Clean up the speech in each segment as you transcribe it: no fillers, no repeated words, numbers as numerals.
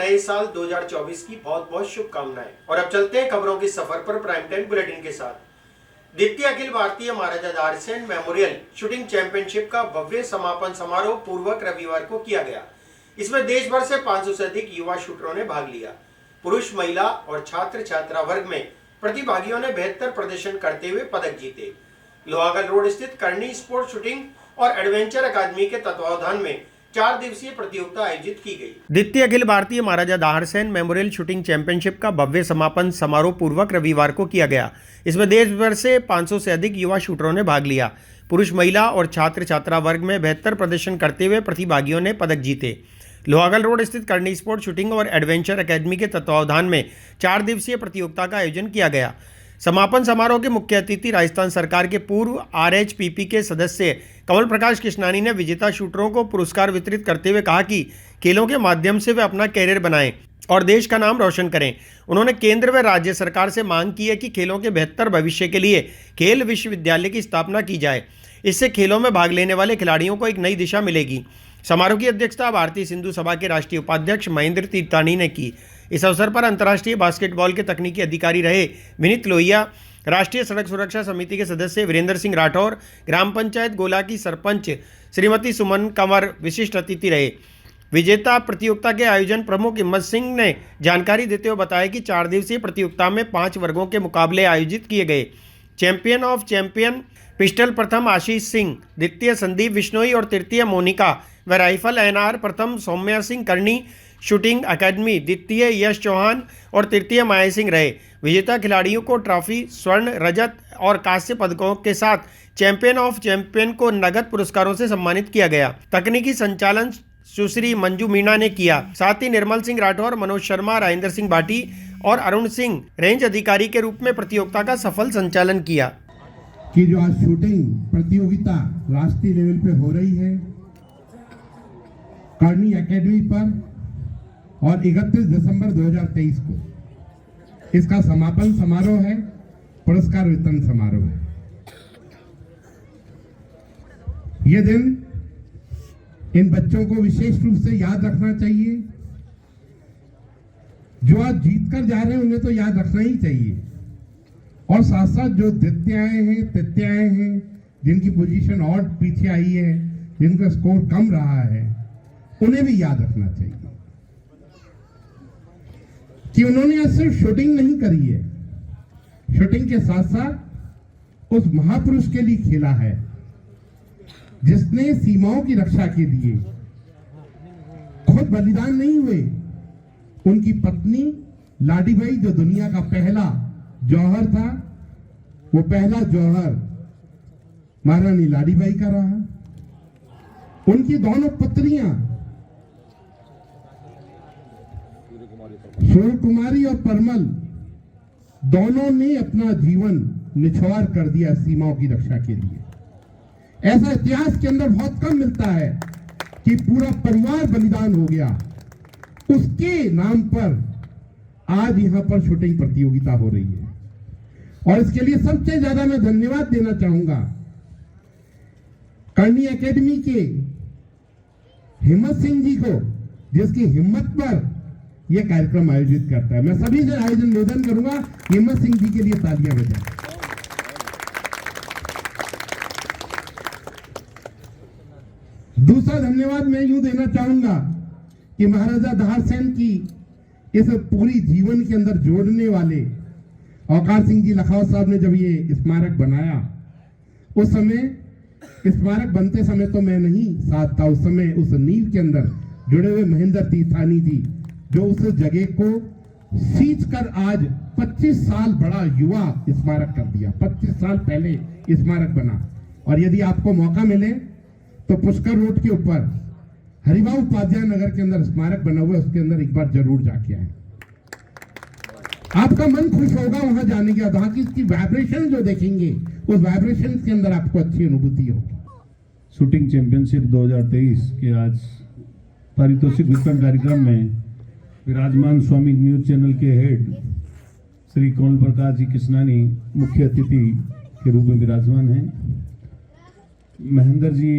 नए साल 2024 की बहुत बहुत शुभकामनाएं। और अब चलते हैं खबरों के सफर पर प्राइम टाइम बुलेटिन के साथ। द्वितीय अखिल भारतीय महाराजा दारसेन मेमोरियल शूटिंग चैंपियनशिप का भव्य समापन समारोह पूर्वक रविवार को किया गया। इसमें देश भर से 500 से अधिक युवा शूटरों ने भाग लिया। पुरुष, महिला और छात्र छात्रा वर्ग में प्रतिभागियों ने बेहतर प्रदर्शन करते हुए पदक जीते। लोहागढ़ रोड स्थित करनी स्पोर्ट्स शूटिंग और एडवेंचर अकादमी के तत्वावधान में 4 दिवसीय प्रतियोगिता आयोजित की गई। द्वितीय अखिल भारतीय महाराजा दारसेन मेमोरियल शूटिंग चैंपियनशिप का भव्य समापन समारोह पूर्वक रविवार को किया गया। इसमें देश भर से 500 से अधिक युवा शूटरों ने भाग लिया। पुरुष, महिला और छात्र छात्रा वर्ग में बेहतर प्रदर्शन करते हुए प्रतिभागियों ने पदक जीते। लोहागढ़ रोड स्थित करनी स्पोर्ट्स शूटिंग और एडवेंचर अकादमी के तत्वावधान में 4 दिवसीय प्रतियोगिता का आयोजन किया गया। समापन समारोह के मुख्य अतिथि राजस्थान सरकार के पूर्व RHPP के सदस्य कमल प्रकाश कृष्णानी ने विजेता शूटरों को पुरस्कार वितरित करते हुए कहा कि खेलों के माध्यम से वे अपना कैरियर बनाएं और देश का नाम रोशन करें। उन्होंने केंद्र व राज्य सरकार से मांग की है कि खेलों के बेहतर भविष्य के लिए खेल विश्वविद्यालय की स्थापना की जाए। इससे खेलों में भाग लेने वाले खिलाड़ियों को एक नई दिशा मिलेगी। समारोह की अध्यक्षता भारतीय सिंधु सभा के राष्ट्रीय उपाध्यक्ष महेंद्र तीर्थानी ने की। इस अवसर पर अंतर्राष्ट्रीय बास्केटबॉल के तकनीकी अधिकारी रहे विनीत लोहिया, राष्ट्रीय सड़क सुरक्षा समिति के सदस्य वीरेंद्र सिंह राठौर, ग्राम पंचायत गोला की सरपंच श्रीमती सुमन कंवर विशिष्ट अतिथि रहे। विजेता प्रतियोगिता के आयोजन प्रमुख हिम्मत सिंह ने जानकारी देते हुए बताया कि 4 दिवसीय प्रतियोगिता में 5 वर्गों के मुकाबले आयोजित किए गए। चैंपियन ऑफ चैंपियन पिस्टल प्रथम आशीष सिंह, द्वितीय संदीप बिश्नोई और तृतीय मोनिका व राइफल NR प्रथम सौम्या सिंह करनी शूटिंग अकादमी, द्वितीय यश चौहान और तृतीय माया सिंह रहे। विजेता खिलाड़ियों को ट्रॉफी, स्वर्ण, रजत और कांस्य पदकों के साथ चैंपियन ऑफ चैंपियन को नगद पुरस्कारों से सम्मानित किया गया। तकनीकी संचालन सुश्री मंजू मीणा ने किया। साथ ही निर्मल सिंह राठौर, मनोज शर्मा, राजेंद्र सिंह भाटी और अरुण सिंह रेंज अधिकारी के रूप में प्रतियोगिता का सफल संचालन किया। कि जो आज शूटिंग प्रतियोगिता राष्ट्रीय लेवल पे हो रही है करनी एकेडमी पर और 31 दिसंबर 2023 को इसका समापन समारोह है, पुरस्कार वितरण समारोह है। ये दिन इन बच्चों को विशेष रूप से याद रखना चाहिए। जो आज जीत कर जा रहे हैं उन्हें तो याद रखना ही चाहिए, और साथ साथ जो द्वितीयाएं हैं, तृतीयाएं हैं, जिनकी पोजीशन और पीछे आई है, जिनका स्कोर कम रहा है, उन्हें भी याद रखना चाहिए कि उन्होंने सिर्फ शूटिंग नहीं करी है, शूटिंग के साथ साथ उस महापुरुष के लिए खेला है जिसने सीमाओं की रक्षा के लिए खुद बलिदान नहीं हुए। उनकी पत्नी लाडीबाई, जो दुनिया का पहला जौहर था, वो पहला जौहर महारानी लाडीबाई का रहा। उनकी दोनों पुत्रियां सूर्य कुमारी और परमल, दोनों ने अपना जीवन निछावर कर दिया सीमाओं की रक्षा के लिए। ऐसा इतिहास के अंदर बहुत कम मिलता है कि पूरा परिवार बलिदान हो गया। उसके नाम पर आज यहां पर शूटिंग प्रतियोगिता हो रही है, और इसके लिए सबसे ज्यादा मैं धन्यवाद देना चाहूंगा करनी एकेडमी के हिम्मत सिंह जी को, जिसकी हिम्मत पर यह कार्यक्रम आयोजित करता है। मैं सभी से आयोजन निवेदन करूंगा, हिम्मत सिंह जी के लिए तालियां बजाएं। दूसरा धन्यवाद मैं यूं देना चाहूंगा कि महाराजा दारसेन की इस पूरी जीवन के अंदर जोड़ने वाले औकार सिंह जी लखावत साहब ने जब ये स्मारक बनाया, उस समय स्मारक बनते समय तो मैं नहीं साथ था। उस समय उस नींव के अंदर जुड़े हुए महेंद्र तीर्थानी जी, जो उस जगह को सींच कर आज 25 साल बड़ा युवा स्मारक कर दिया। 25 साल पहले स्मारक बना, और यदि आपको मौका मिले तो पुष्कर रोड के ऊपर हरिभाऊ उपाध्याय नगर के अंदर स्मारक बना हुआ है, उसके अंदर एक बार जरूर जाके आए। आपका मन खुश होगा वहां जाने के बाद। वहां की इसकी वाइब्रेशन जो देखेंगे, उस वाइब्रेशन के अंदर आपको अच्छी अनुभूति होगी। शूटिंग चैंपियनशिप 2023 के आज पारितोषिक वितरण कार्यक्रम में विराजमान स्वामी न्यूज चैनल के हेड श्री कमल प्रकाश जी कृष्णानी मुख्य अतिथि के रूप में विराजमान हैं। महेंद्र जी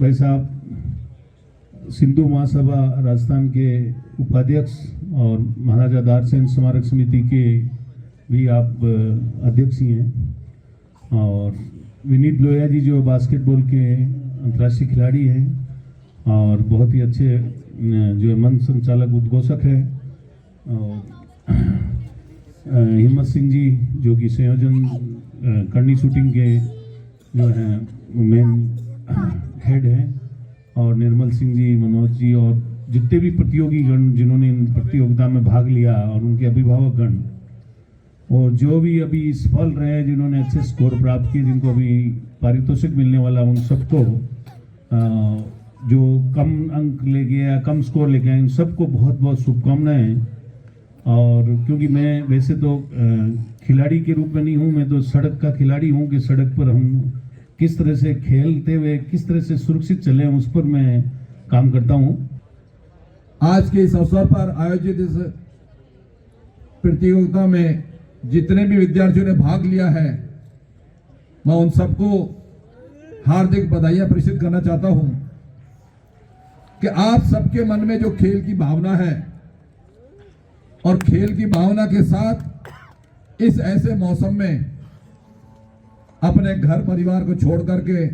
भाई साहब सिंधु महासभा राजस्थान के उपाध्यक्ष और महाराजा दारसेन स्मारक समिति के भी आप अध्यक्ष ही हैं, और विनीत लोहिया जी जो बास्केटबॉल के अंतर्राष्ट्रीय खिलाड़ी हैं और बहुत ही अच्छे जो है मंच संचालक उद्घोषक हैं, और हिम्मत सिंह जी जो कि संयोजन करनी शूटिंग के जो हैं मेन हेड हैं, और निर्मल सिंह जी, मनोज जी और जितने भी प्रतियोगी गण जिन्होंने इन प्रतियोगिता में भाग लिया और उनके अभिभावक गण, और जो भी अभी सफल रहे जिन्होंने अच्छे स्कोर प्राप्त किए, जिनको अभी पारितोषिक मिलने वाला, उन सबको जो कम अंक ले गया, कम स्कोर लेके आए, इन सबको बहुत बहुत शुभकामनाएं। और क्योंकि मैं वैसे तो खिलाड़ी के रूप में नहीं हूँ, मैं तो सड़क का खिलाड़ी हूँ कि सड़क पर हम किस तरह से खेलते हुए किस तरह से सुरक्षित चलें, उस पर मैं काम करता हूँ। आज के इस अवसर पर आयोजित इस प्रतियोगिता में जितने भी विद्यार्थियों ने भाग लिया है, मैं उन सबको हार्दिक बधाइयां प्रेषित करना चाहता हूं कि आप सबके मन में जो खेल की भावना है और खेल की भावना के साथ इस ऐसे मौसम में अपने घर परिवार को छोड़ करके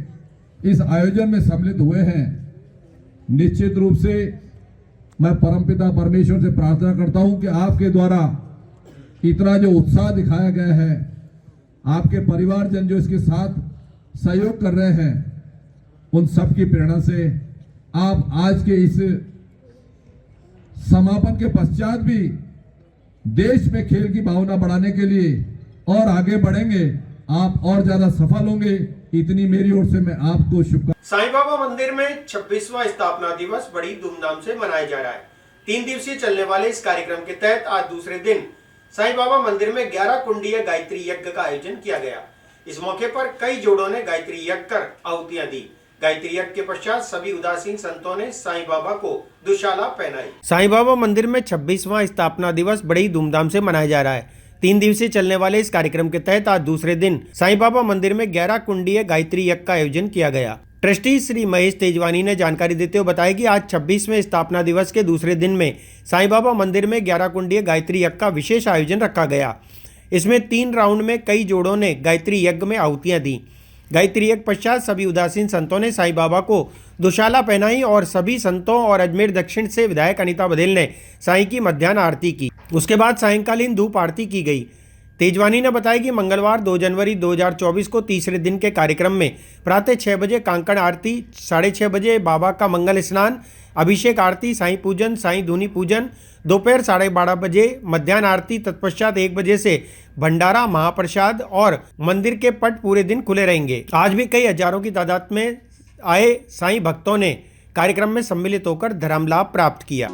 इस आयोजन में सम्मिलित हुए हैं, निश्चित रूप से मैं परमपिता परमेश्वर से प्रार्थना करता हूं कि आपके द्वारा इतना जो उत्साह दिखाया गया है, आपके परिवारजन जो इसके साथ सहयोग कर रहे हैं, उन सब की प्रेरणा से आप आज के इस समापन के पश्चात भी देश में खेल की भावना बढ़ाने के लिए और आगे बढ़ेंगे, आप और ज्यादा सफल होंगे। इतनी मेरी ओर से मैं आपको शुभकामनाएं। साईं बाबा मंदिर में 26वां स्थापना दिवस बड़ी धूमधाम से मनाया जा रहा है। 3 दिवसीय चलने वाले इस कार्यक्रम के तहत आज दूसरे दिन साईं बाबा मंदिर में 11 कुंडीय गायत्री यज्ञ का आयोजन किया गया। इस मौके पर कई जोड़ों ने गायत्री यज्ञ कर आहुतियां दी। गायत्री यज्ञ के पश्चात सभी उदासीन संतों ने साईं बाबा को दुशाला पहनाई। साईं बाबा मंदिर में 26वां स्थापना दिवस बड़ी धूमधाम से मनाया जा रहा है। 3 दिवसीय चलने वाले इस कार्यक्रम के तहत आज दूसरे दिन साईं बाबा मंदिर में 11 कुंडीय गायत्री यज्ञ का आयोजन किया गया। ट्रस्टी श्री महेश तेजवानी ने जानकारी देते हुए बताया कि आज 26वें स्थापना दिवस के दूसरे दिन में साईं बाबा मंदिर में 11 कुंडीय गायत्री यज्ञ का विशेष आयोजन रखा गया। इसमें 3 राउंड में कई जोड़ों ने गायत्री यज्ञ में आहुतियां दी। गायत्री यज्ञ पश्चात सभी उदासीन संतों ने साईं बाबा को दुशाला पहनाई और सभी संतों और अजमेर दक्षिण से विधायक अनीता बघेल ने साईं की मध्याह्न आरती की। उसके बाद सायंकालीन धूप आरती की गई। तेजवानी ने बताया कि मंगलवार 2 जनवरी 2024 को तीसरे दिन के कार्यक्रम में प्रातः 6 बजे कांकड़ आरती, 6:30 बजे बाबा का मंगल स्नान, अभिषेक आरती, साईं पूजन, साईं धूनी पूजन, दोपहर 12:30 बजे मध्याह्न आरती, तत्पश्चात 1 बजे से भंडारा, महाप्रसाद और मंदिर के पट पूरे दिन खुले रहेंगे। आज भी कई हजारों की तादाद में आए साईं भक्तों ने कार्यक्रम में सम्मिलित होकर धर्म लाभ प्राप्त किया।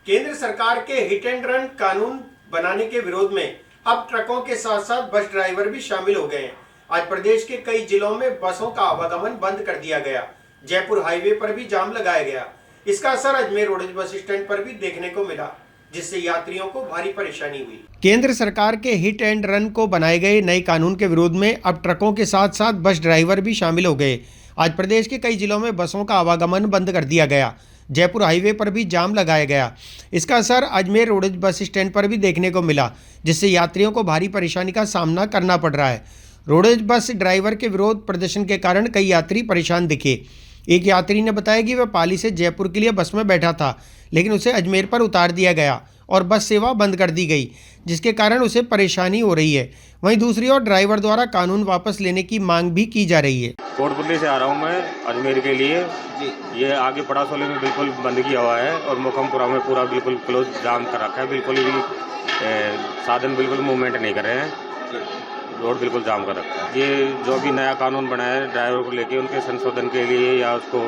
केंद्र सरकार के हिट एंड रन कानून बनाने के विरोध में अब ट्रकों के साथ साथ बस ड्राइवर भी शामिल हो गए हैं। आज प्रदेश के कई जिलों में बसों का आवागमन बंद कर दिया गया। जयपुर हाईवे पर भी जाम लगाया गया। इसका असर अजमेर रोड बस स्टैंड पर भी देखने को मिला, जिससे यात्रियों को भारी परेशानी हुई। केंद्र सरकार के हिट एंड रन को बनाए गए नए कानून के विरोध में अब ट्रकों के साथ साथ बस ड्राइवर भी शामिल हो गए। आज प्रदेश के कई जिलों में बसों का आवागमन बंद कर दिया गया। जयपुर हाईवे पर भी जाम लगाया गया। इसका असर अजमेर रोड बस स्टैंड पर भी देखने को मिला, जिससे यात्रियों को भारी परेशानी का सामना करना पड़ रहा है। रोडवेज बस ड्राइवर के विरोध प्रदर्शन के कारण कई यात्री परेशान दिखे। एक यात्री ने बताया कि वह पाली से जयपुर के लिए बस में बैठा था, लेकिन उसे अजमेर पर उतार दिया गया और बस सेवा बंद कर दी गई, जिसके कारण उसे परेशानी हो रही है। वहीं दूसरी ओर ड्राइवर द्वारा कानून वापस लेने की मांग भी की जा रही है। कोटपुतली से आ रहा हूँ मैं अजमेर के लिए। ये आगे पड़ासोली में बिल्कुल बंद किया हुआ है और मोकमपुरा में पूरा बिल्कुल क्लोज जाम कर रखा है। बिल्कुल भी साधन बिल्कुल मूवमेंट नहीं कर रहे हैं, रोड बिल्कुल जाम कर रखा है। ये जो भी नया कानून बनाया है ड्राइवर को लेके, उनके संशोधन के लिए या उसको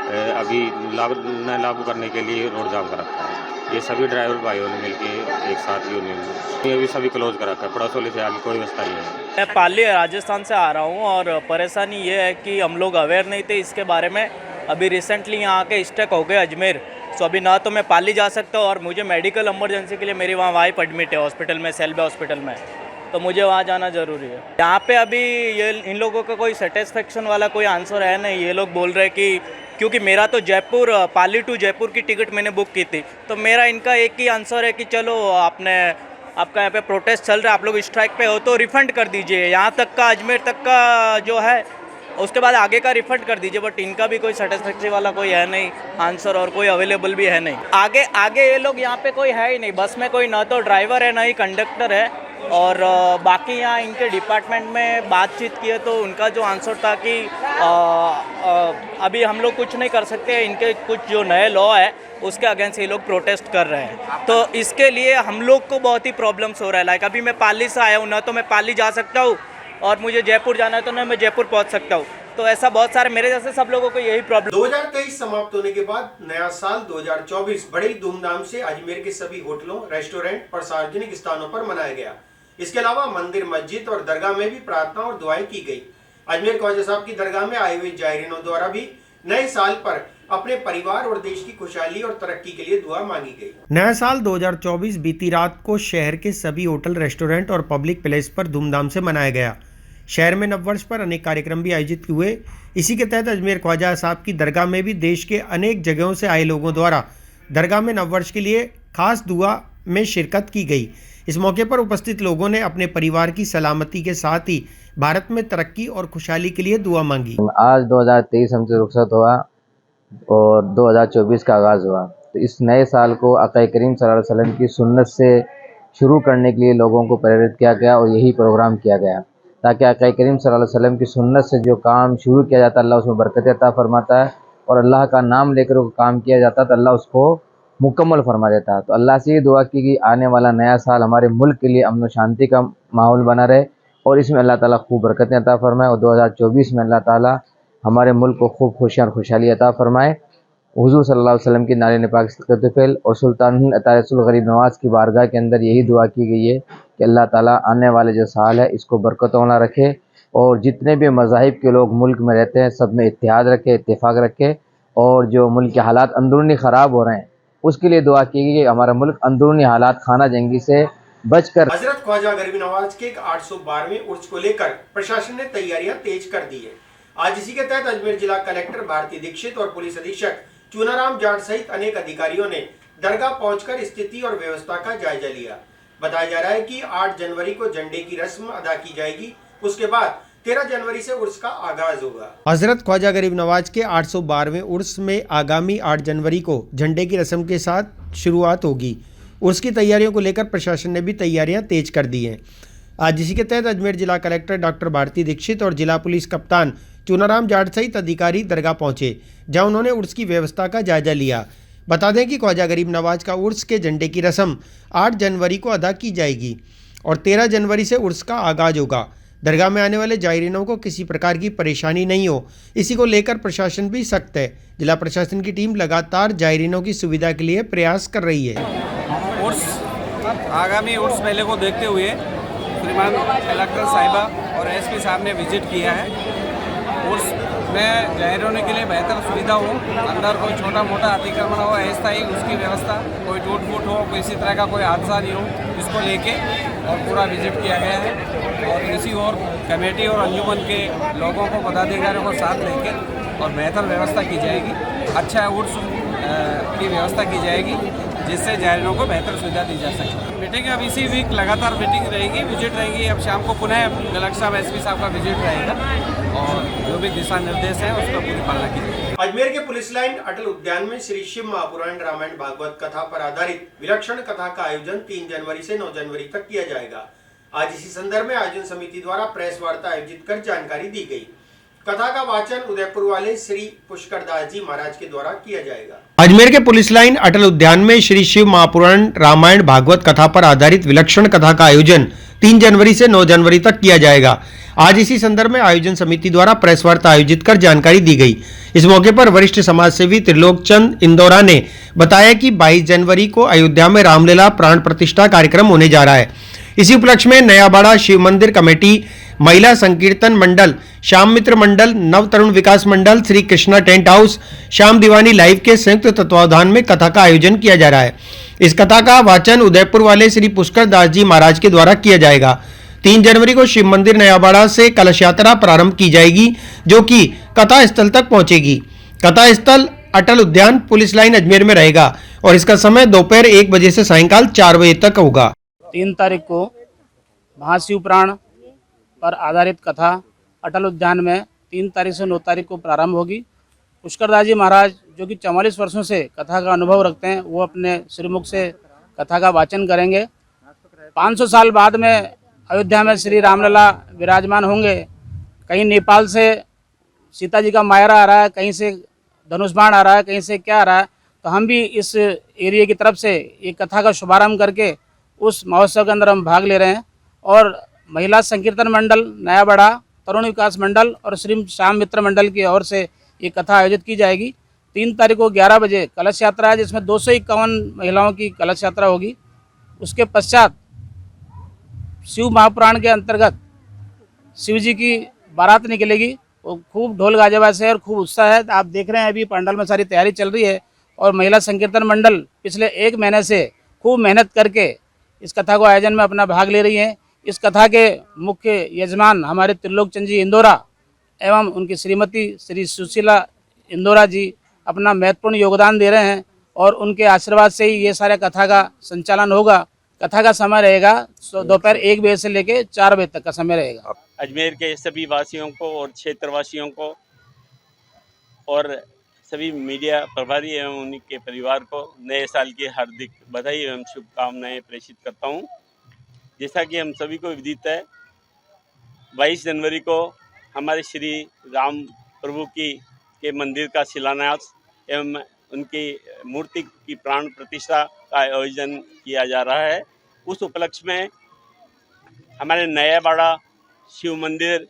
अभी न लागू करने के लिए रोड जाम कर रखा है। ये सभी ड्राइवर भाइयों ने मिलकर एक साथ यूनियन ये भी सभी क्लोज कर रखा है। पड़ोसोली से आगे कोई व्यवस्था नहीं है। मैं पाली राजस्थान से आ रहा हूँ और परेशानी ये है कि हम लोग अवेयर नहीं थे इसके बारे में। अभी रिसेंटली यहाँ आके स्टक हो गए अजमेर, तो अभी ना तो मैं पाली जा सकता हूँ और मुझे मेडिकल इमरजेंसी के लिए मेरी वहाँ वाइफ एडमिट है हॉस्पिटल में, सेल्बे हॉस्पिटल में, तो मुझे वहाँ जाना ज़रूरी है। यहाँ पे अभी ये इन लोगों का कोई सेटिस्फेक्शन वाला कोई आंसर है नहीं। ये लोग बोल रहे हैं कि क्योंकि मेरा तो जयपुर पाली टू जयपुर की टिकट मैंने बुक की थी, तो मेरा इनका एक ही आंसर है कि चलो आपका यहाँ पे प्रोटेस्ट चल रहा है, आप लोग स्ट्राइक पे हो तो रिफ़ंड कर दीजिए, यहाँ तक का अजमेर तक का जो है उसके बाद आगे का रिफ़ंड कर दीजिए। बट इनका भी कोई सेटिस्फैक्ट्री वाला कोई है नहीं आंसर और कोई अवेलेबल भी है नहीं। आगे ये लोग यहाँ पे कोई है ही नहीं, बस में कोई ना तो ड्राइवर है ना ही कंडक्टर है। और बाकी यहाँ इनके डिपार्टमेंट में बातचीत की है तो उनका जो आंसर था कि अभी हम लोग कुछ नहीं कर सकते, इनके कुछ जो नए लॉ है उसके अगेंस्ट ये लोग प्रोटेस्ट कर रहे हैं, तो इसके लिए हम लोग को बहुत ही प्रॉब्लम्स हो रहा है। लाइक अभी मैं पाली से आया हूँ, ना तो मैं पाली जा सकता हूँ और मुझे जयपुर जाना है तो ना मैं जयपुर पहुँच सकता हूँ। तो ऐसा बहुत सारे मेरे जैसे सब लोगों को यही प्रॉब्लम। 2023 समाप्त होने के बाद नया साल 2024 बड़े ही धूमधाम से अजमेर के सभी होटलों, रेस्टोरेंट और सार्वजनिक स्थानों पर मनाया गया। इसके अलावा मंदिर, मस्जिद और दरगाह में भी प्रार्थना और दुआएं की गई। अजमेर ख्वाजा साहब की दरगाह में आए हुए जायरीनों द्वारा भी नए साल पर अपने परिवार और देश की खुशहाली और तरक्की के लिए दुआ मांगी गई। नया साल 2024 बीती रात को शहर के सभी होटल, रेस्टोरेंट और पब्लिक प्लेस पर धूमधाम से मनाया गया। शहर में नववर्ष पर अनेक कार्यक्रम भी आयोजित हुए। इसी के तहत अजमेर ख्वाजा साहब की दरगाह में भी देश के अनेक जगहों से आए लोगों द्वारा दरगाह में नववर्ष के लिए खास दुआ में शिरकत की गई। इस मौके पर उपस्थित लोगों ने अपने परिवार की सलामती के साथ ही भारत में तरक्की और खुशहाली के लिए दुआ मांगी। आज 2023 हमसे रुखसत हुआ और 2024 का आगाज़ हुआ, तो इस नए साल को आका करीम सल्लल्लाहु अलैहि वसल्लम की सुन्नत से शुरू करने के लिए लोगों को प्रेरित किया गया और यही प्रोग्राम किया गया ताकि आका करीम सल्लल्लाहु अलैहि वसल्लम की सुन्नत से जो काम शुरू किया जाता है अल्लाह उसमें बरकत अता फरमाता है, और अल्लाह का नाम लेकर वो काम किया जाता है तो अल्लाह उसको मुकम्मल फरमा देता है। तो अल्लाह से ये दुआ की कि आने वाला नया साल हमारे मुल्क के लिए अमन व शांति का माहौल बना रहे और इसमें अल्लाह ताला खूब बरकतें अता फरमाए, और 2024 में अल्लाह ताला हमारे मुल्क को खूब खुशियाँ और खुशहाली अता फरमाए। हुज़ूर सल्लल्लाहु अलैहि वसल्लम की नारे पाक फ़िल और सुल्तान अतारसुल गरीब नवाज़ की बारगाह के अंदर यही दुआ की गई है कि अल्लाह ताला आने वाले जो साल है इसको बरकतों वाला रखे और जितने भी मज़ाहिब के लोग मुल्क में रहते हैं सब में इत्तेहाद रखे, इत्तेफाक रखे, और जो मुल्क के हालात अंदरूनी ख़राब हो रहे हैं उसके लिए दुआ की गई कि हमारा मुल्क अंदरूनी हालात खाना जंगी से बचकर। हजरत ख्वाजा गरीब नवाज के 812वें उर्स को लेकर प्रशासन ने तैयारियां तेज कर दी है। आज इसी के तहत अजमेर जिला कलेक्टर भारती दीक्षित और पुलिस अधीक्षक चूनाराम जाट सहित अनेक अधिकारियों ने दरगाह पहुंचकर स्थिति और व्यवस्था का जायजा लिया। बताया जा रहा है कि 8 जनवरी को झंडे की रस्म अदा की जाएगी, उसके बाद 13 जनवरी से उर्स का आगाज होगा। हजरत ख्वाजा गरीब नवाज के 812वें उर्स में आगामी 8 जनवरी को झंडे की रस्म के साथ शुरुआत होगी। उर्स की तैयारियों को लेकर प्रशासन ने भी तैयारियां तेज कर दी हैं। आज इसी के तहत अजमेर जिला कलेक्टर डॉक्टर भारती दीक्षित और जिला पुलिस कप्तान चूनाराम जाट सहित अधिकारी दरगाह पहुंचे, जहां उन्होंने उर्स की व्यवस्था का जायजा लिया। बता दें कि ख्वाजा गरीब नवाज का उर्स के झंडे की रस्म 8 जनवरी को अदा की जाएगी और 13 जनवरी से उर्स का आगाज होगा। दरगाह में आने वाले जायरीनों को किसी प्रकार की परेशानी नहीं हो, इसी को लेकर प्रशासन भी सख्त है। जिला प्रशासन की टीम लगातार जायरीनों की सुविधा के लिए प्रयास कर रही है। आगामी उर्स मेले को देखते हुए श्रीमान कलेक्टर साहिबा और एसपी साहब ने विजिट किया है। उर्स में जाहिर के लिए बेहतर सुविधा हो, अंदर कोई छोटा मोटा अतिक्रमण हो ऐसा ही उसकी व्यवस्था, कोई टूट फूट हो, किसी तरह का कोई हादसा नहीं हो, इसको लेके और पूरा विजिट किया गया है। और इसी और कमेटी और अंजुमन के लोगों को, पदाधिकारियों को साथ लेकर और बेहतर व्यवस्था की जाएगी। अच्छा उर्स की व्यवस्था की जाएगी जिससे जायरीनों को बेहतर सुविधा दी जा सके। मीटिंग अब इसी वीक लगातार मीटिंग रहेगी, विजिट रहेगी। अब शाम को पुनः कलेक्टर साहब, एसपी साहब का विजिट रहेगा और जो भी दिशा निर्देश है उसका पूरी पालना की जाएगी। अजमेर के पुलिस लाइन अटल उद्यान में श्री शिव महापुराण रामायण भागवत कथा पर आधारित विलक्षण कथा का आयोजन 3 जनवरी से 9 जनवरी तक किया जाएगा। आज इसी संदर्भ में आयोजन समिति द्वारा प्रेस वार्ता आयोजित कर जानकारी दी गई। कथा का वाचन उदयपुर वाले श्री पुष्कर दास जी महाराज के द्वारा किया जाएगा। अजमेर के पुलिस लाइन अटल उद्यान में श्री शिव महापुराण रामायण भागवत कथा पर आधारित विलक्षण कथा का आयोजन 3 जनवरी से 9 जनवरी तक किया जाएगा। आज इसी संदर्भ में आयोजन समिति द्वारा प्रेस वार्ता आयोजित कर जानकारी दी गई। इस मौके पर वरिष्ठ समाज सेवी त्रिलोक चंद इंदौरा ने बताया कि 22 जनवरी को अयोध्या में रामलीला प्राण प्रतिष्ठा कार्यक्रम होने जा रहा है। इसी उपलक्ष्य में नयाबाड़ा शिव मंदिर कमेटी, महिला संकीर्तन मंडल, श्याम मित्र मंडल, नव तरुण विकास मंडल, श्री कृष्णा टेंट हाउस, श्याम दीवानी लाइव के संयुक्त तत्वावधान में कथा का आयोजन किया जा रहा है। इस कथा का वाचन उदयपुर वाले श्री पुष्कर दास जी महाराज के द्वारा किया जाएगा। 3 जनवरी को शिव मंदिर नयाबाड़ा से कलश यात्रा प्रारंभ की जाएगी, जो कि कथा स्थल तक पहुंचेगी। कथा स्थल अटल उद्यान पुलिस लाइन अजमेर में रहेगा और इसका समय दोपहर 1 बजे से सायंकाल 4 बजे तक होगा। 3 तारीख को महाशिव पुराण पर आधारित कथा अटल उद्यान में 3 तारीख से 9 तारीख को प्रारंभ होगी। पुष्कर दास जी महाराज जो कि 44 वर्षों से कथा का अनुभव रखते हैं, वो अपने श्रीमुख से कथा का वाचन करेंगे। 500 साल बाद में अयोध्या में श्री रामलला विराजमान होंगे। कहीं नेपाल से सीता जी का मायरा आ रहा है, कहीं से धनुष बाण आ रहा है, कहीं से क्या आ रहा है, तो हम भी इस एरिया की तरफ से ये कथा का शुभारंभ करके उस महोत्सव के अंदर हम भाग ले रहे हैं। और महिला संकीर्तन मंडल नयाबाड़ा, तरुण विकास मंडल और श्री श्याम मित्र मंडल की ओर से ये कथा आयोजित की जाएगी। 3 तारीख को 11 बजे कलश यात्रा है, जिसमें 251 महिलाओं की कलश यात्रा होगी। उसके पश्चात शिव महापुराण के अंतर्गत शिव जी की बारात निकलेगी। वो खूब ढोल गाजेबाज से और खूब उत्साह है। आप देख रहे हैं अभी पंडाल में सारी तैयारी चल रही है। और महिला संकीर्तन मंडल पिछले 1 महीने से खूब मेहनत करके इस कथा को आयोजन में अपना भाग ले रही हैं। इस कथा के मुख्य यजमान हमारे त्रिलोक चंद जी इंदौरा एवं उनकी श्रीमती श्री सुशीला इंदौरा जी अपना महत्वपूर्ण योगदान दे रहे हैं और उनके आशीर्वाद से ही ये सारे कथा का संचालन होगा। कथा का समय रहेगा दोपहर 1 बजे से लेकर 4 बजे तक का समय रहेगा। अजमेर के सभी वासियों को और क्षेत्रवासियों को और सभी मीडिया प्रभारी एवं उनके परिवार को नए साल की हार्दिक बधाई एवं शुभकामनाएं प्रेषित करता हूं। जैसा कि हम सभी को विदित है, 22 जनवरी को हमारे श्री राम प्रभु के मंदिर का शिलान्यास एवं उनकी मूर्ति की प्राण प्रतिष्ठा का आयोजन किया जा रहा है। उस उपलक्ष्य में हमारे नयाबाड़ा शिव मंदिर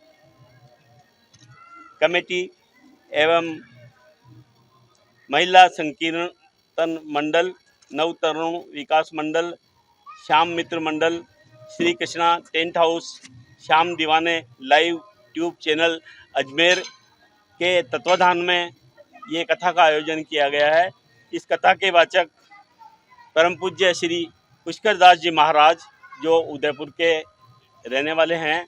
कमेटी एवं महिला संकीर्तन मंडल, नव तरुण विकास मंडल, श्याम मित्र मंडल, श्री कृष्णा टेंट हाउस, श्याम दीवाने लाइव ट्यूब चैनल अजमेर के तत्वाधान में ये कथा का आयोजन किया गया है। इस कथा के वाचक परम पूज्य श्री पुष्कर दास जी महाराज जो उदयपुर के रहने वाले हैं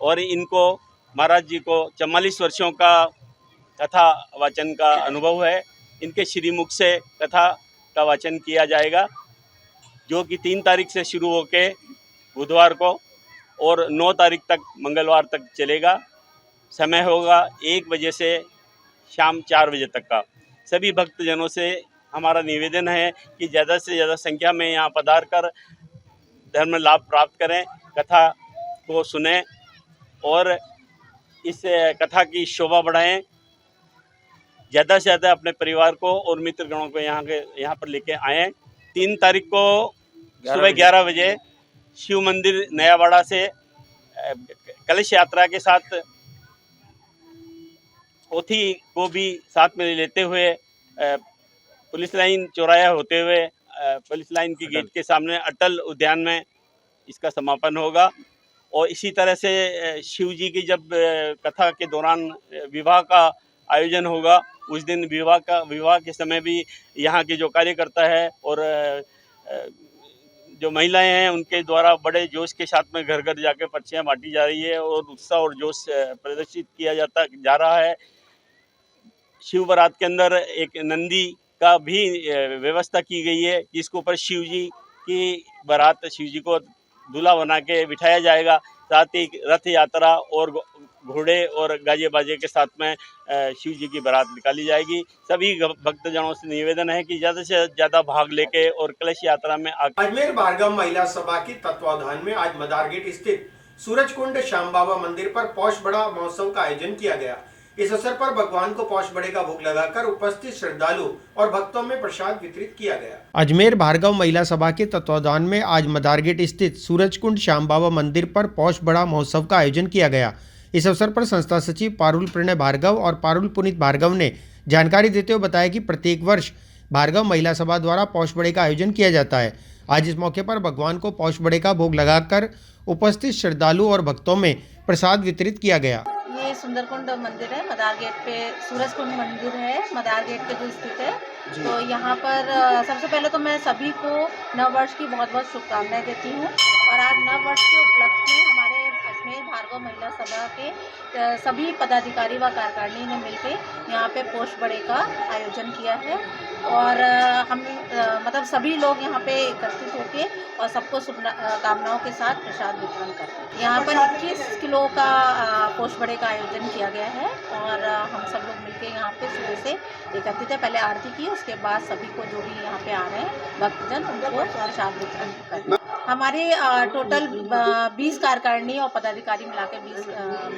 और इनको महाराज जी को 44 वर्षों का कथा वाचन का अनुभव है। इनके श्रीमुख से कथा का वाचन किया जाएगा, जो कि 3 तारीख से शुरू होकर बुधवार को और 9 तारीख तक मंगलवार तक चलेगा। समय होगा 1 बजे से शाम 4 बजे तक का। सभी भक्तजनों से हमारा निवेदन है कि ज़्यादा से ज़्यादा संख्या में यहाँ पधार कर धर्म लाभ प्राप्त करें, कथा को सुनें और इस कथा की शोभा बढ़ाएं। ज़्यादा से ज़्यादा अपने परिवार को और मित्रगणों को यहाँ पर लेके आएँ। 3 तारीख को सुबह 11 बजे शिव मंदिर नयाबाड़ा से कलश यात्रा के साथ पोथी को भी साथ में लेते हुए पुलिस लाइन चौराया होते हुए पुलिस लाइन की गेट के सामने अटल उद्यान में इसका समापन होगा। और इसी तरह से शिव जी की जब कथा के दौरान विवाह का आयोजन होगा, उस दिन विवाह के समय भी यहाँ के जो कार्यकर्ता है और जो महिलाएं हैं उनके द्वारा बड़े जोश के साथ में घर घर जाकर पर्चियाँ बांटी जा रही है और उत्साह और जोश प्रदर्शित किया जा रहा है। शिव बारात के अंदर एक नंदी का भी व्यवस्था की गई है, जिसके ऊपर शिव जी की बारात शिव जी को दूल्हा बना के बिठाया जाएगा। साथ ही रथ यात्रा और घोड़े और गाजे बाजे के साथ में शिव जी की बारात निकाली जाएगी। सभी भक्तजनों से निवेदन है कि ज़्यादा से ज़्यादा भाग लेके और कलश यात्रा में अजमेर बारगाम महिला सभा के तत्वावधान में आज मदारगेट स्थित सूरजकुंड श्याम बाबा मंदिर पर पौष बड़ा महोत्सव का आयोजन किया गया। इस अवसर पर भगवान को पौष बड़े का भोग लगाकर उपस्थित श्रद्धालु और भक्तों में प्रसाद वितरित किया गया। अजमेर भार्गव महिला सभा के तत्वावधान में आज मदारगेट स्थित सूरजकुंड श्याम बाबा मंदिर पर पौष बड़ा महोत्सव का आयोजन किया गया। इस अवसर पर संस्था सचिव पारुल प्रणय भार्गव और पारुल पुनीत भार्गव ने जानकारी देते हुए बताया कि प्रत्येक वर्ष भार्गव महिला सभा द्वारा पौष बड़े का आयोजन किया जाता है। आज इस मौके पर भगवान को पौष बड़े का भोग लगाकर उपस्थित श्रद्धालु और भक्तों में प्रसाद वितरित किया गया। ये सुंदरकुंड मंदिर है, मदार गेट पे सूरजकुंड मंदिर है, मदार गेट पे जो स्थित है। तो यहाँ पर सबसे पहले तो मैं सभी को नव वर्ष की बहुत बहुत शुभकामनाएं देती हूँ। और आज नव वर्ष के उपलक्ष्य में हमारे अजमेर भार्गव महिला सभा के सभी पदाधिकारी व कार्यकारिणी ने मिलकर यहाँ पे पौष बड़े का आयोजन किया है। और हम मतलब सभी लोग यहाँ पे एकत्रित होके और सबको शुभकामनाओं के साथ प्रसाद वितरण करते हैं। यहाँ पर 21 किलो का पौष बड़े का आयोजन किया गया है और हम सब लोग मिलके यहाँ पे सुबह से एकत्रित है। पहले आरती की, उसके बाद सभी को जो भी यहाँ पे आ रहे हैं भक्तजन उनको प्रसाद वितरण करते हैं। हमारे टोटल 20 कार्यकारिणी और पदाधिकारी मिलाकर 20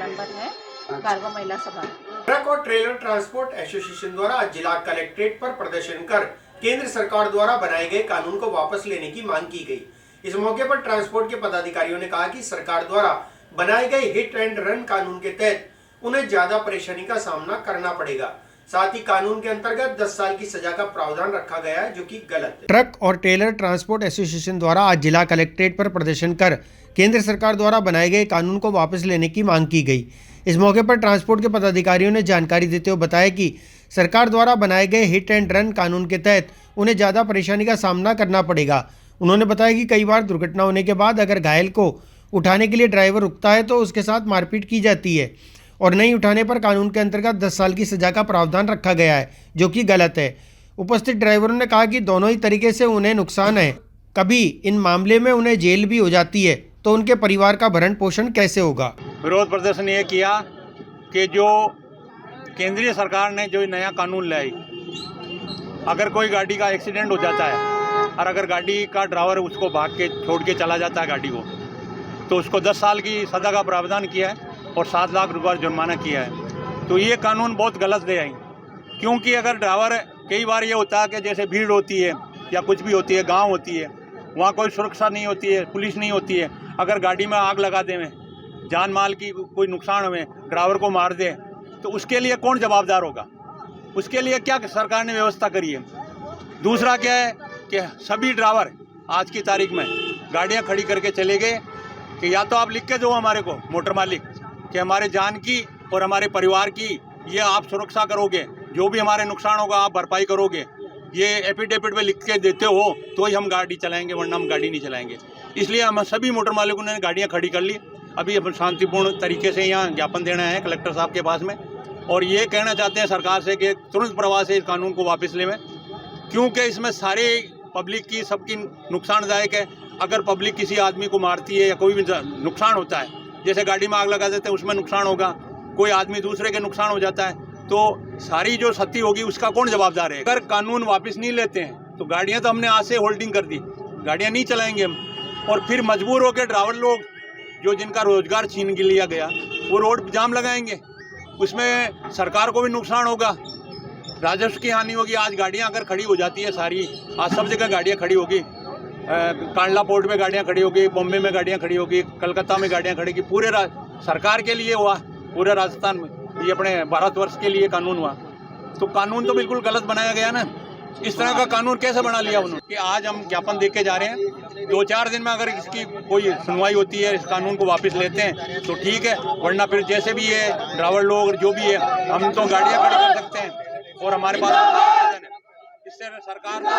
मेंबर हैं भार्गव महिला सभा। ट्रक और ट्रेलर ट्रांसपोर्ट एसोसिएशन द्वारा आज जिला कलेक्ट्रेट पर प्रदर्शन कर केंद्र सरकार द्वारा बनाए गए कानून को वापस लेने की मांग की गई। इस मौके पर ट्रांसपोर्ट के पदाधिकारियों ने कहा कि सरकार द्वारा बनाए गए हिट एंड रन कानून के तहत उन्हें ज्यादा परेशानी का सामना करना पड़ेगा। साथ ही कानून के अंतर्गत 10 साल की सजा का प्रावधान रखा गया है, जो कि गलत है। ट्रक और ट्रेलर ट्रांसपोर्ट एसोसिएशन द्वारा आज जिला कलेक्ट्रेट पर प्रदर्शन कर केंद्र सरकार द्वारा बनाए गए कानून को वापस लेने की मांग की गई। इस मौके पर ट्रांसपोर्ट के पदाधिकारियों ने जानकारी देते हुए बताया कि सरकार द्वारा बनाए गए हिट एंड रन कानून के तहत उन्हें ज़्यादा परेशानी का सामना करना पड़ेगा। उन्होंने बताया कि कई बार दुर्घटना होने के बाद अगर घायल को उठाने के लिए ड्राइवर रुकता है तो उसके साथ मारपीट की जाती है और नहीं उठाने पर कानून के अंतर्गत 10 साल की सजा का प्रावधान रखा गया है, जो कि गलत है। उपस्थित ड्राइवरों ने कहा कि दोनों ही तरीके से उन्हें नुकसान है। कभी इन मामले में उन्हें जेल भी हो जाती है तो उनके परिवार का भरण पोषण कैसे होगा। विरोध प्रदर्शन ये किया कि जो केंद्रीय सरकार ने जो नया कानून लाई, अगर कोई गाड़ी का एक्सीडेंट हो जाता है और अगर गाड़ी का ड्राइवर उसको भाग के छोड़ के चला जाता है गाड़ी को, तो उसको 10 साल की सज़ा का प्रावधान किया है और 7 लाख रुपये जुर्माना किया है। तो ये कानून बहुत गलत ले आई, क्योंकि अगर ड्राइवर कई बार ये होता है कि जैसे भीड़ होती है या कुछ भी होती है, गांव होती है, वहाँ कोई सुरक्षा नहीं होती है, पुलिस नहीं होती है। अगर गाड़ी में आग लगा दें, जान माल की कोई नुकसान हुए, ड्राइवर को मार दे, तो उसके लिए कौन जवाबदार होगा? उसके लिए क्या सरकार ने व्यवस्था करी है? दूसरा क्या है कि सभी ड्राइवर आज की तारीख में गाड़ियाँ खड़ी करके चले गए कि या तो आप लिख के दो हमारे को मोटर मालिक कि हमारे जान की और हमारे परिवार की ये आप सुरक्षा करोगे, जो भी हमारे नुकसान होगा आप भरपाई करोगे, ये एफिडेविट में लिख के देते हो तो ही हम गाड़ी चलाएंगे, वरना हम गाड़ी नहीं चलाएंगे। इसलिए हम सभी मोटर मालिकों ने गाड़ियाँ खड़ी कर ली। अभी हम शांतिपूर्ण तरीके से यहाँ ज्ञापन देना है कलेक्टर साहब के पास में, और ये कहना चाहते हैं सरकार से कि तुरंत प्रभाव से इस कानून को वापस लें, क्योंकि इसमें सारे पब्लिक की सबकी नुकसानदायक है। अगर पब्लिक किसी आदमी को मारती है या कोई भी नुकसान होता है, जैसे गाड़ी में आग लगा देते हैं उसमें नुकसान होगा, कोई आदमी दूसरे के नुकसान हो जाता है, तो सारी जो क्षति होगी उसका कौन जवाबदार है? अगर कानून वापस नहीं लेते हैं तो गाड़ियां तो हमने आज से होल्डिंग कर दी, गाड़ियां नहीं चलाएंगे हम, और फिर मजबूर होकर ड्राइवर लोग जो जिनका रोजगार छीन के लिया गया वो रोड जाम लगाएंगे, उसमें सरकार को भी नुकसान होगा, राजस्व की हानि होगी। आज गाड़ियाँ अगर खड़ी हो जाती है सारी, आज सब जगह गाड़ियाँ खड़ी होगी, कांडला पोर्ट में गाड़ियाँ खड़ी होगी, बॉम्बे में गाड़ियाँ खड़ी होगी, कलकत्ता में गाड़ियाँ खड़ी होगी, पूरे सरकार के लिए हुआ, पूरे राजस्थान में ये अपने भारतवर्ष के लिए कानून हुआ। तो कानून तो बिल्कुल गलत बनाया गया ना। इस तरह का कानून कैसे बना लिया उन्होंने कि आज हम ज्ञापन दे के जा रहे हैं, 2-4 दिन में अगर इसकी कोई सुनवाई होती है, इस कानून को वापस लेते हैं तो ठीक है, वरना फिर जैसे भी है ड्राइवर लोग जो भी है हम तो गाड़ियाँ खड़ी कर सकते हैं और हमारे पास इससे सरकार को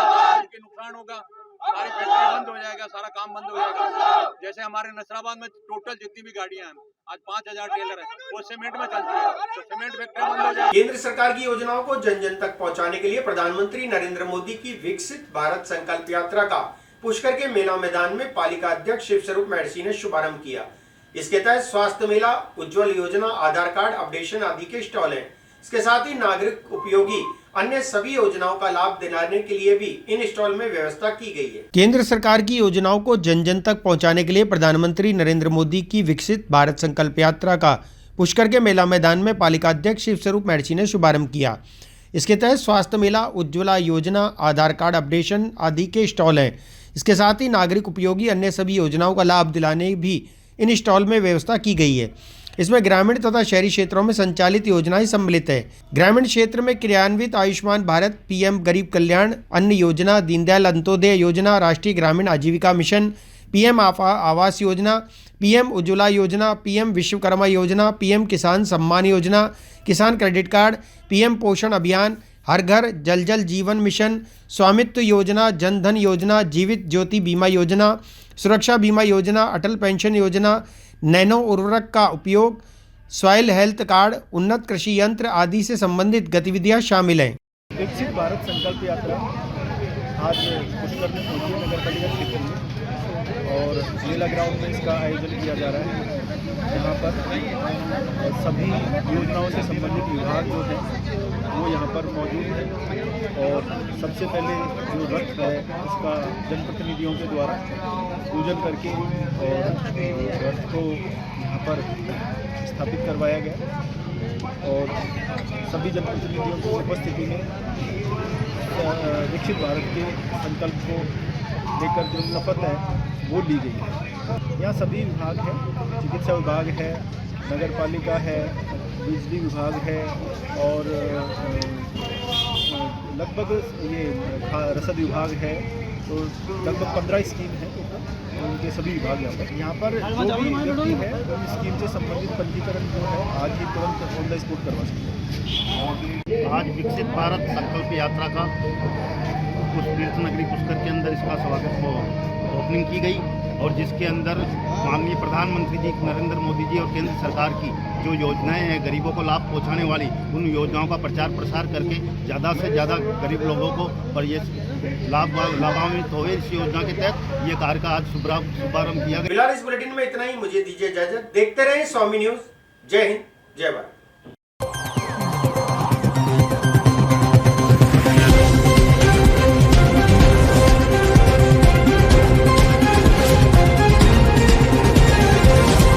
नुकसान होगा, सारी फैक्ट्री बंद हो जाएगा, सारा काम बंद हो जाएगा। जैसे हमारे नसराबाद में टोटल जितनी भी गाड़ियां हैं आज 5000 टेलर है, वो सीमेंट में चलती है, तो सीमेंट फैक्ट्री बंद हो जाएगी। केंद्र सरकार की योजनाओं को जन जन तक पहुंचाने के लिए प्रधानमंत्री नरेंद्र मोदी की विकसित भारत संकल्प यात्रा का पुष्कर के मेला मैदान में पालिका अध्यक्ष शिव स्वरूप महर्षि ने शुभारंभ किया। इसके तहत स्वास्थ्य मेला, उज्ज्वल योजना, आधार कार्ड अपडेशन आदि के स्टॉल हैं। इसके साथ ही नागरिक उपयोगी अन्य सभी योजनाओं का लाभ दिलाने के लिए भी इन स्टॉल में व्यवस्था की गई है। केंद्र सरकार की योजनाओं को जन जन तक पहुंचाने के लिए प्रधानमंत्री नरेंद्र मोदी की विकसित भारत संकल्प यात्रा का पुष्कर के मेला मैदान में पालिका अध्यक्ष शिव स्वरूप मैडची ने शुभारंभ किया। इसके तहत स्वास्थ्य मेला, उज्ज्वला योजना, आधार कार्ड अपडेशन आदि के स्टॉल हैं। इसके साथ ही नागरिक उपयोगी अन्य सभी योजनाओं का लाभ दिलाने भी इन स्टॉल में व्यवस्था की गई है। इसमें ग्रामीण तथा शहरी क्षेत्रों में संचालित योजनाएं सम्मिलित है। ग्रामीण क्षेत्र में क्रियान्वित आयुष्मान भारत, पीएम गरीब कल्याण अन्न योजना, दीनदयाल अंत्योदय योजना, राष्ट्रीय ग्रामीण आजीविका mission, PM Awas Yojana, PM Ujjwala योजना, पीएम विश्वकर्मा योजना, पीएम किसान सम्मान योजना, किसान क्रेडिट कार्ड, पीएम पोषण अभियान, हर घर जल जल जीवन मिशन, स्वामित्व योजना, जन धन योजना, जीवित ज्योति बीमा योजना, सुरक्षा बीमा योजना, अटल पेंशन योजना, नैनो उर्वरक का उपयोग, सॉइल हेल्थ कार्ड, उन्नत कृषि यंत्र आदि से संबंधित गतिविधियां शामिल हैं। विकसित भारत संकल्प यात्रा आज पुष्कर में पहुंची है, नगर पालिका क्षेत्र में, और मेला ग्राउंड में इसका आयोजन किया जा रहा है। यहाँ पर सभी योजनाओं से संबंधित विभाग जो हैं वो यहाँ पर मौजूद है, और सबसे पहले जो रथ है इसका जनप्रतिनिधियों के द्वारा पूजन करके और रथ को यहाँ पर स्थापित करवाया गया, और सभी जनप्रतिनिधियों की उपस्थिति में विकसित भारत के संकल्प को लेकर जो शपथ है वो ली गई है। यहाँ सभी विभाग हैं, चिकित्सा विभाग है, नगर पालिका है, बिजली विभाग है, और लगभग ये रसद विभाग है, तो लगभग 15 स्कीम है, उनके सभी विभाग यहाँ पर जो भी व्यक्ति है उन स्कीम से संबंधित पंजीकरण जो है आज ही तुरंत ऑन द स्पॉट करवा सकते हैं। आज विकसित भारत संकल्प यात्रा का उस तीर्थ नगरी पुष्कर के अंदर इसका स्वागत ओपनिंग की गई, और जिसके अंदर माननीय प्रधानमंत्री जी नरेंद्र मोदी जी और केंद्र सरकार की जो योजनाएं हैं गरीबों को लाभ पहुंचाने वाली, उन योजनाओं का प्रचार प्रसार करके ज़्यादा से ज़्यादा गरीब लोगों को और ये लाभान्वित हुए इस योजना के तहत ये कार्य का आज शुभारंभ किया गया। फिलहाल इस बुलेटिन में इतना ही। मुझे दीजिए इजाजत। देखते रहें स्वामी न्यूज़। जय हिंद, जय भारत।